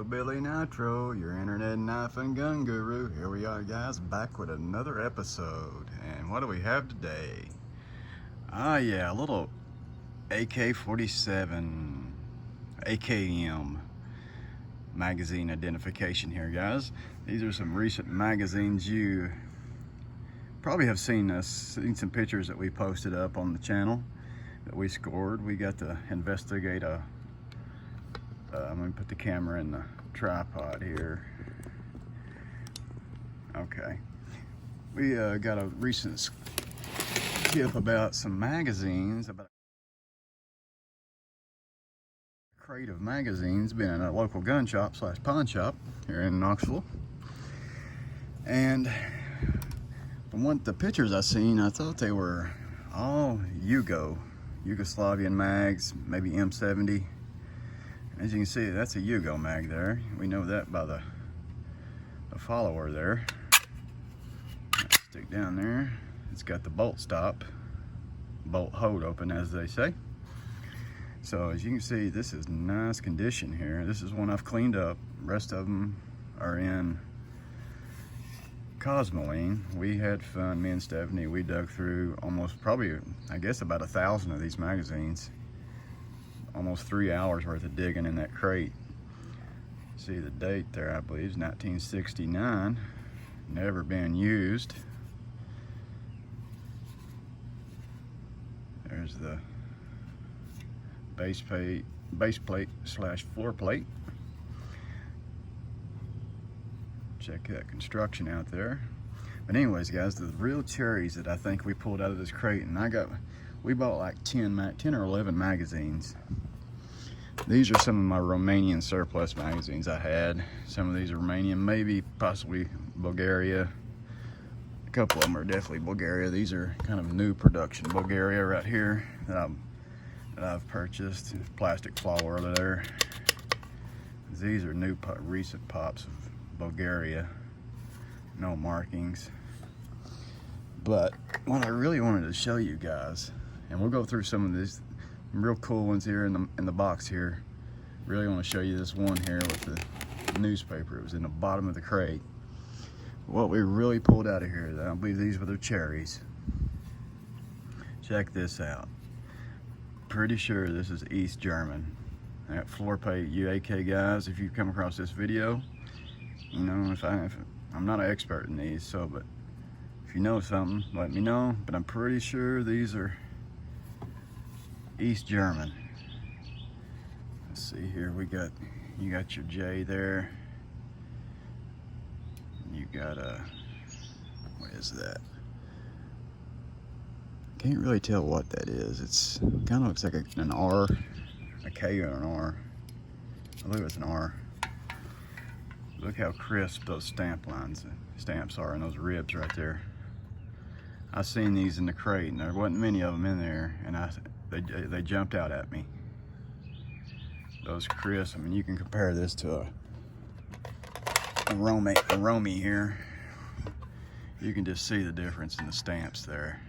Billy Nitro, your internet knife and gun guru. Here we are, guys, back with another episode. And what do we have today? Yeah, a little AK-47 AKM magazine identification here, guys. These are some recent magazines. You probably have seen some pictures that we posted up on the channel that we scored. We got to investigate I'm going to put the camera in the tripod here. Okay. We got a recent tip about some magazines, about a crate of magazines, been in a local gun shop / pawn shop here in Knoxville. And from what the pictures I seen, I thought they were all Yugo, Yugoslavian mags, maybe M70. As you can see, that's a Yugo mag there. We know that by the follower there. Stick down there. It's got the bolt stop, bolt hold open, as they say. So as you can see, this is nice condition here. This is one I've cleaned up. The rest of them are in Cosmoline. We had fun, me and Stephanie. We dug through almost, probably, I guess, about 1,000 of these magazines. Almost 3 hours worth of digging in that crate. See the date there, I believe, is 1969. Never been used. There's the base plate / floor plate. Check that construction out there. But anyways, guys, the real cherries that I think we pulled out of this crate, and we bought like 10 or 11 magazines. These are some of my Romanian surplus magazines I had. Some of these are Romanian, maybe possibly Bulgaria. A couple of them are definitely Bulgaria. These are kind of new production Bulgaria right here that I've purchased. Plastic flower there. These are new recent pops of Bulgaria. No markings. But what I really wanted to show you guys, and we'll go through some of these real cool ones here in the box here. Really want to show you this one here with the newspaper. It was in the bottom of the crate. What we really pulled out of here, I believe these were the cherries. Check this out. Pretty sure this is East German. That floor plate UAK, guys, if you come across this video, you know, if I'm not an expert in these, but if you know something, let me know. But I'm pretty sure these are East German. Let's see here. You got your J there. You got what is that? Can't really tell what that is. It's kind of looks like an R, a K or an R. I believe it's an R. Look how crisp those stamps are, and those ribs right there. I seen these in the crate, and there wasn't many of them in there, and they jumped out at me. Those crisp. I mean, you can compare this to a Romy here. You can just see the difference in the stamps there.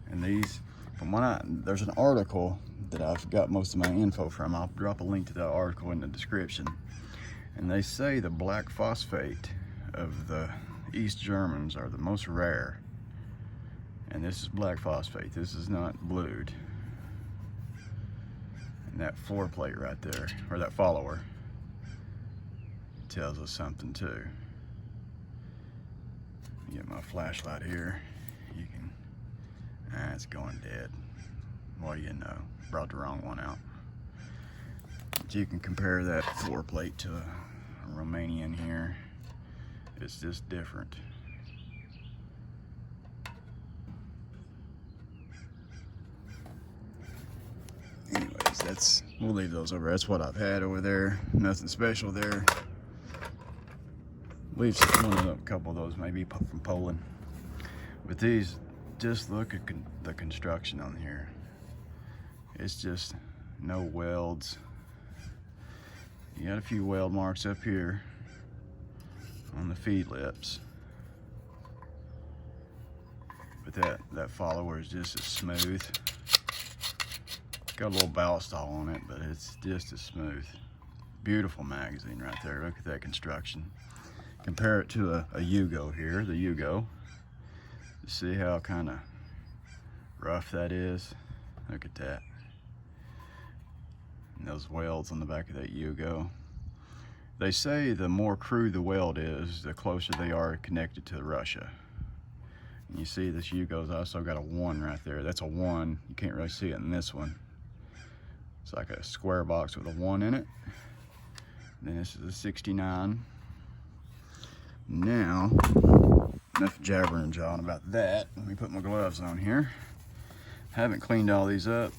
And these, there's an article that I've got most of my info from. I'll drop a link to that article in the description. And they say the black phosphate of the East Germans are the most rare. And this is black phosphate. This is not blued. And that floor plate right there, or that follower, tells us something too. Get my flashlight here. You can. It's going dead. What do you know? Brought the wrong one out. But you can compare that floor plate to a Romanian here. It's just different. Anyways, we'll leave those over. That's what I've had over there. Nothing special there. Leave a couple of those maybe from Poland. But these, just look at the construction on here. It's just no welds. You got a few weld marks up here on the feed lips. But that follower is just as smooth. Got a little ballast all on it, but it's just as smooth. Beautiful magazine right there. Look at that construction. Compare it to a Yugo here, the Yugo. See how kind of rough that is? Look at that. And those welds on the back of that Yugo. They say the more crude the weld is, the closer they are connected to Russia. And you see this Yugo's also got a 1 right there. That's a 1. You can't really see it in this one. It's like a square box with a 1 in it. Then this is a 69. Now, enough jabbering and jawing about that. Let me put my gloves on here. Haven't cleaned all these up.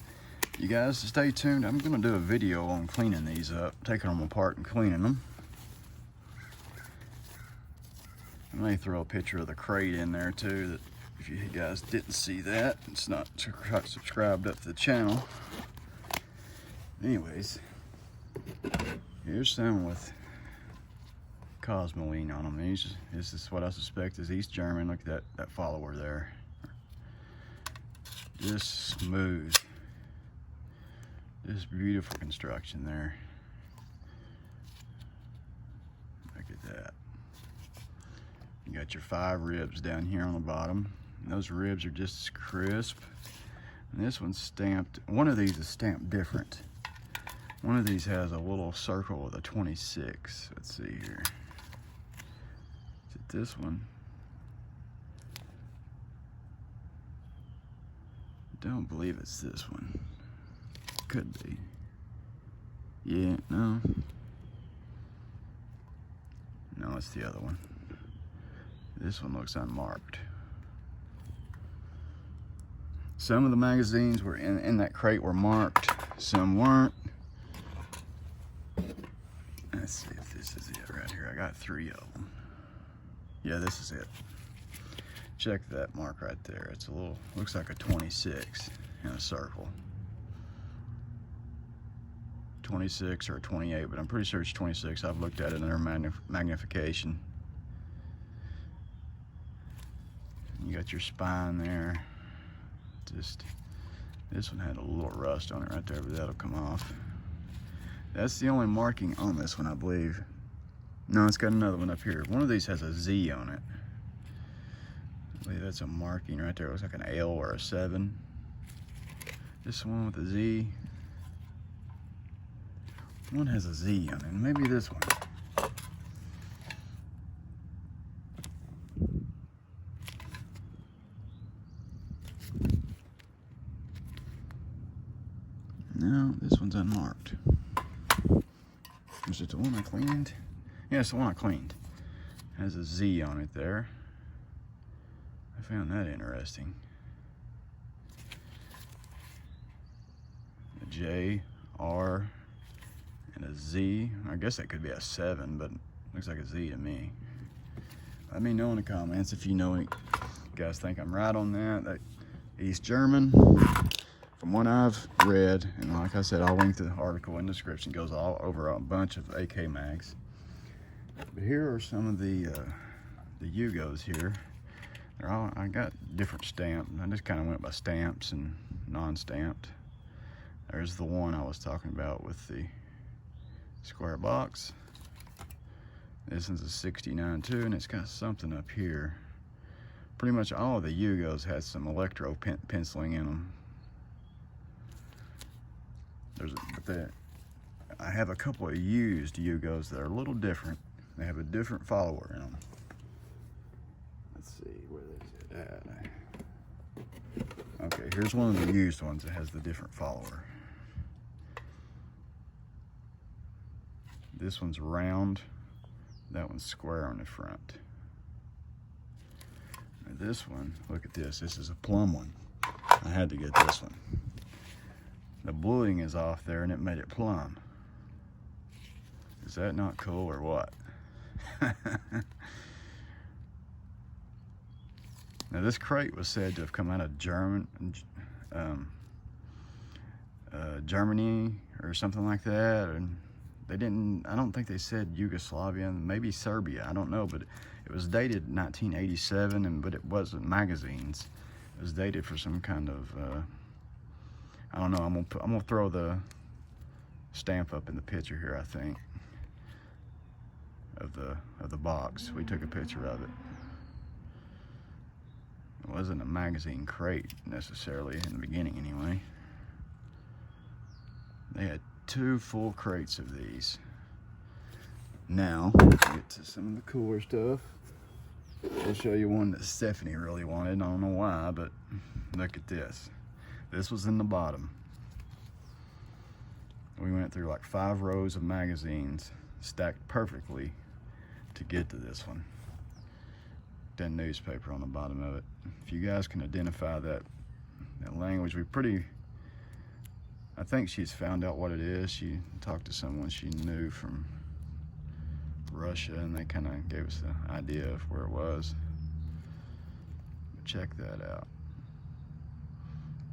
You guys, stay tuned. I'm gonna do a video on cleaning these up, taking them apart and cleaning them. I may throw a picture of the crate in there too, that if you guys didn't see that, it's not subscribed up to the channel. Anyways, here's some with Cosmoline on them. This is what I suspect is East German. Look at that follower there. Just smooth. Just beautiful construction there. Look at that. You got your 5 ribs down here on the bottom. And those ribs are just as crisp. And this one's stamped. One of these is stamped different. One of these has a little circle with a 26. Let's see here. Is it this one? Don't believe it's this one. Could be. Yeah, no. No, it's the other one. This one looks unmarked. Some of the magazines were in that crate were marked, some weren't. Let's see if this is it right here. I got 3 of them. Yeah, this is it. Check that mark right there. It's a little, looks like a 26 in a circle. 26 or 28, but I'm pretty sure it's 26. I've looked at it under magnification. You got your spine there. Just, this one had a little rust on it right there, but that'll come off. That's the only marking on this one, I believe. No, it's got another one up here. One of these has a Z on it. I believe that's a marking right there. It looks like an L or a 7. This one with a Z. One has a Z on it. Maybe this one. No, this one's unmarked. Is it the one I cleaned? Yeah, it's the one I cleaned. It has a Z on it there. I found that interesting. A J, R, and a Z. I guess that could be a 7, but looks like a Z to me. Let me know in the comments if you know, you guys think I'm right on that. That East German, from what I've read, and like I said, I'll link the article in the description. It goes all over a bunch of AK mags. But here are some of the Yugos here. They're all, I got different stamps. I just kind of went by stamps and non-stamped. There's the one I was talking about with the square box. This one's a 69 too, and it's got something up here. Pretty much all of the Yugos had some electro penciling in them. I have a couple of used Yugos that are a little different. They have a different follower in them. Let's see, where is it at? Okay, here's one of the used ones that has the different follower. This one's round, that one's square on the front. Now this one, look at this is a plum one. I had to get this one. The bluing is off there and it made it plum. Is that not cool or what? Now this crate was said to have come out of Germany or something like that, and they didn't, I don't think they said Yugoslavia, maybe Serbia, I don't know, but it was dated 1987, but it wasn't magazines. It was dated for some kind of, I don't know, I'm gonna throw the stamp up in the picture here, I think. of the box. We took a picture of it. It wasn't a magazine crate necessarily in the beginning anyway. They had 2 full crates of these. Now, get to some of the cooler stuff. I'll show you one that Stephanie really wanted. I don't know why, but look at this. This was in the bottom. We went through like 5 rows of magazines stacked perfectly to get to this one. That newspaper on the bottom of it. If you guys can identify that language, I think she's found out what it is. She talked to someone she knew from Russia, and they kind of gave us the idea of where it was. But check that out.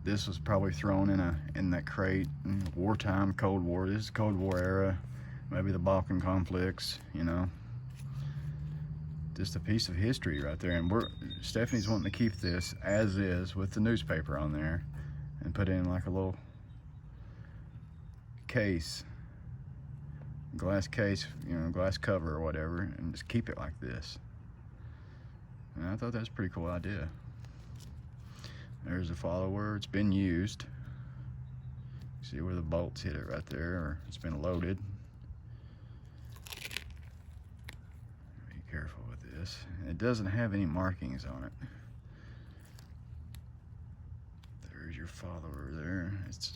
This was probably thrown in that crate in wartime, Cold War. This is Cold War era, maybe the Balkan conflicts, you know. Just a piece of history right there. And Stephanie's wanting to keep this as is with the newspaper on there and put it in like a little case, glass case, you know, glass cover or whatever, and just keep it like this. And I thought that was a pretty cool idea. There's the follower. It's been used. See where the bolts hit it right there, or it's been loaded. Be careful with this. It doesn't have any markings on it. There's your follower there. It's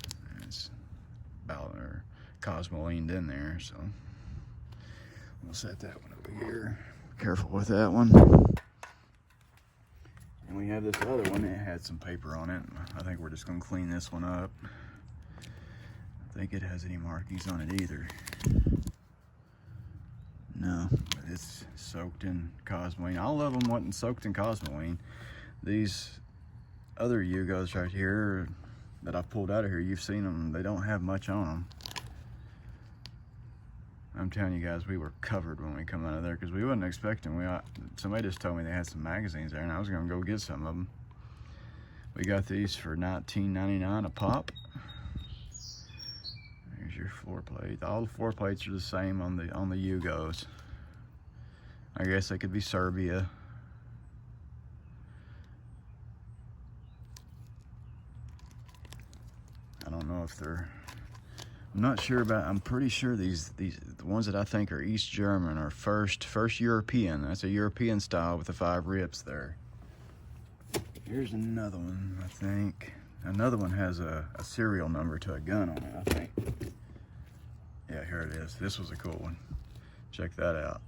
about or cosmolined in there, so we'll set that one over here. Careful with that one. And we have this other one that had some paper on it. I think we're just gonna clean this one up. I think it has any markings on it either. No, but it's soaked in cosmoline. All of them wasn't soaked in cosmoline. These other Yugos right here that I've pulled out of here, you've seen them, they don't have much on them. I'm telling you guys, we were covered when we come out of there because we wasn't expecting. Somebody just told me they had some magazines there, and I was gonna go get some of them. We got these for $19.99 a pop. There's your floor plate. All the floor plates are the same on the Yugos. I guess they could be Serbia. I don't know if they're, I'm not sure about, I'm pretty sure the ones that I think are East German are first European. That's a European style with the 5 rips there. Here's another one, I think. Another one has a serial number to a gun on it, I think. Yeah, here it is. This was a cool one. Check that out.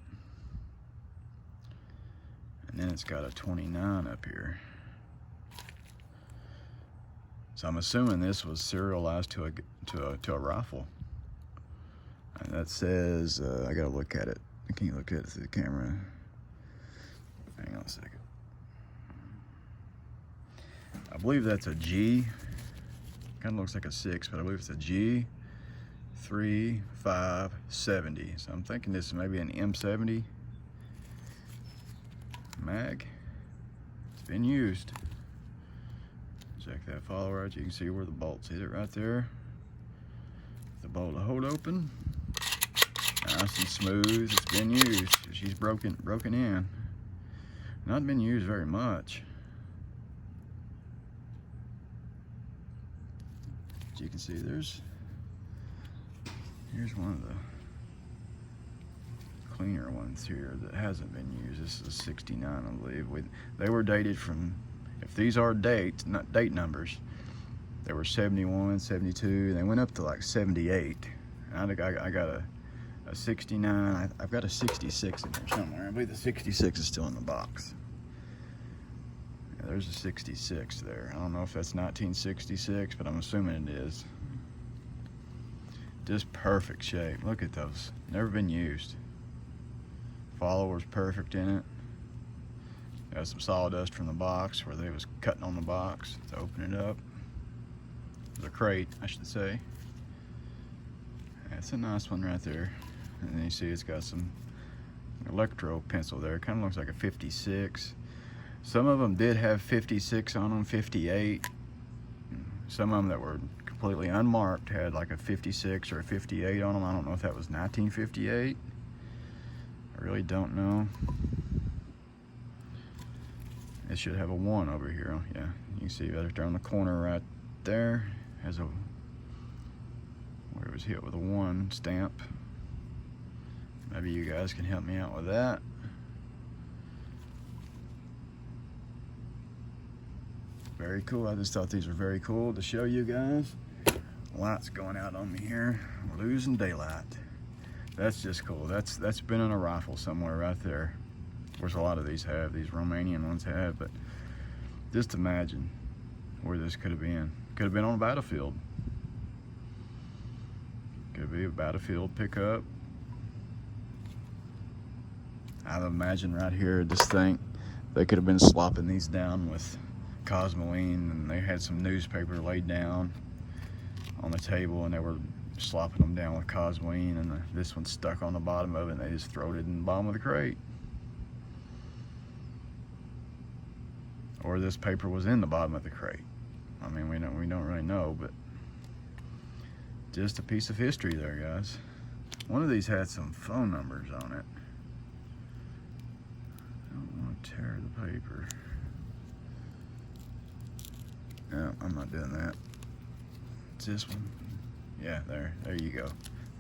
And then it's got a 29 up here. So I'm assuming this was serialized to a rifle. And that says, I gotta look at it. I can't look at it through the camera. Hang on a second. I believe that's a G. Kind of looks like a 6, but I believe it's a G3570. So I'm thinking this is maybe an M70 mag. It's been used. Check that follower out. You can see where the bolts hit it right there. The bolt to hold open. Nice and smooth. It's been used. She's broken in. Not been used very much. As you can see, here's one of the cleaner ones here that hasn't been used. This is a 69, I believe. They were dated from, if these are date numbers, they were 71, 72, they went up to like 78. And I think I got a 69, I've got a 66 in there somewhere. I believe the 66 is still in the box. Yeah, there's a 66 there. I don't know if that's 1966, but I'm assuming it is. Just perfect shape. Look at those. Never been used. Follower's perfect in it. Got some sawdust from the box where they was cutting on the box to open it up. The crate, I should say. That's a nice one right there. And then you see it's got some electro pencil there. Kind of looks like a 56. Some of them did have 56 on them, 58. Some of them that were completely unmarked had like a 56 or a 58 on them. I don't know if that was 1958 I really don't know. It should have a 1 over here. Yeah, you can see right there on the corner right there has a, where it was hit with a 1 stamp. Maybe you guys can help me out with that. Very cool. I just thought these were very cool to show you guys. Light's going out on me here. We're losing daylight. That's just cool. That's been in a rifle somewhere right there. Of course, a lot of these have. These Romanian ones have, but just imagine where this could have been. Could have been on a battlefield. Could be a battlefield pickup. I would imagine right here, just think they could have been slopping these down with Cosmoline, and they had some newspaper laid down on the table, and they were slopping them down with Cosmoline, and this one's stuck on the bottom of it, and they just throwed it in the bottom of the crate. Or this paper was in the bottom of the crate. I mean, we don't really know, but just a piece of history there, guys. One of these had some phone numbers on it. I don't want to tear the paper. No, I'm not doing that. It's this one. Yeah, there you go.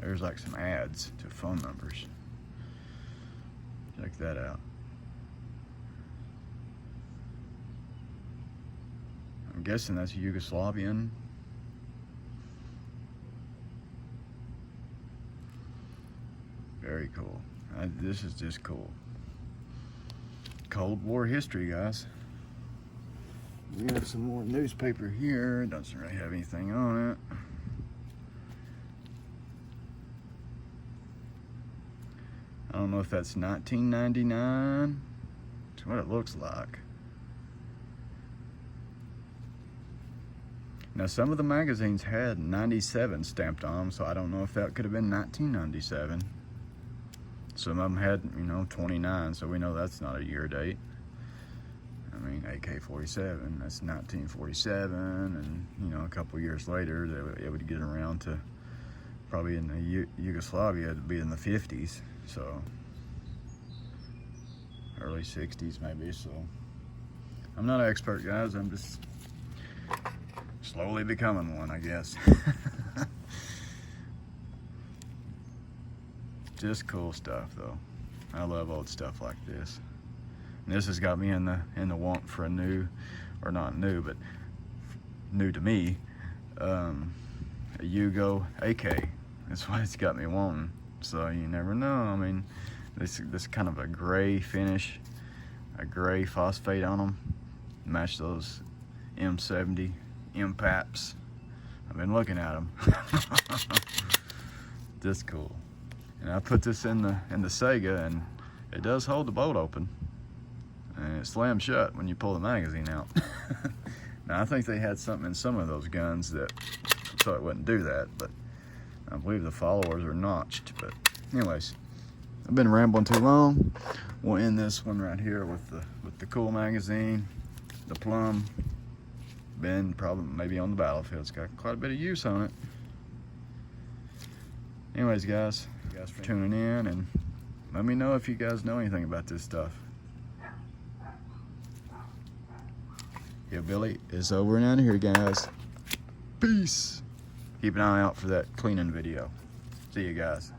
There's like some ads to phone numbers. Check that out. I'm guessing that's Yugoslavian. Very cool. This is just cool. Cold War history, guys. We have some more newspaper here. It doesn't really have anything on it. I don't know if that's 1999. That's what it looks like. Now, some of the magazines had 97 stamped on them, so I don't know if that could have been 1997. Some of them had, 29, so we know that's not a year date. I mean, AK-47, that's 1947, and, a couple years later, it would get around to probably in the Yugoslavia, it'd be in the 50s, so early 60s maybe. So I'm not an expert, guys. I'm just slowly becoming one, I guess. Just cool stuff, though. I love old stuff like this. And this has got me in the want for a new, or not new, but new to me, a Yugo AK. That's why it's got me wanting. So you never know. I mean, this kind of a gray finish, a gray phosphate on them. Match those M70 Impaps. I've been looking at them. Just cool. And I put this in the Sega, and it does hold the bolt open, and it slams shut when you pull the magazine out. Now I think they had something in some of those guns that so it wouldn't do that, but I believe the followers are notched. But anyways, I've been rambling too long. We'll end this one right here with the cool magazine, the Plum. Been probably maybe on the battlefield. It's got quite a bit of use on it. Anyways, guys, thanks for tuning in, and let me know if you guys know anything about this stuff. Yeah, Billy is over and out of here, guys. Peace. Keep an eye out for that cleaning video. See you guys.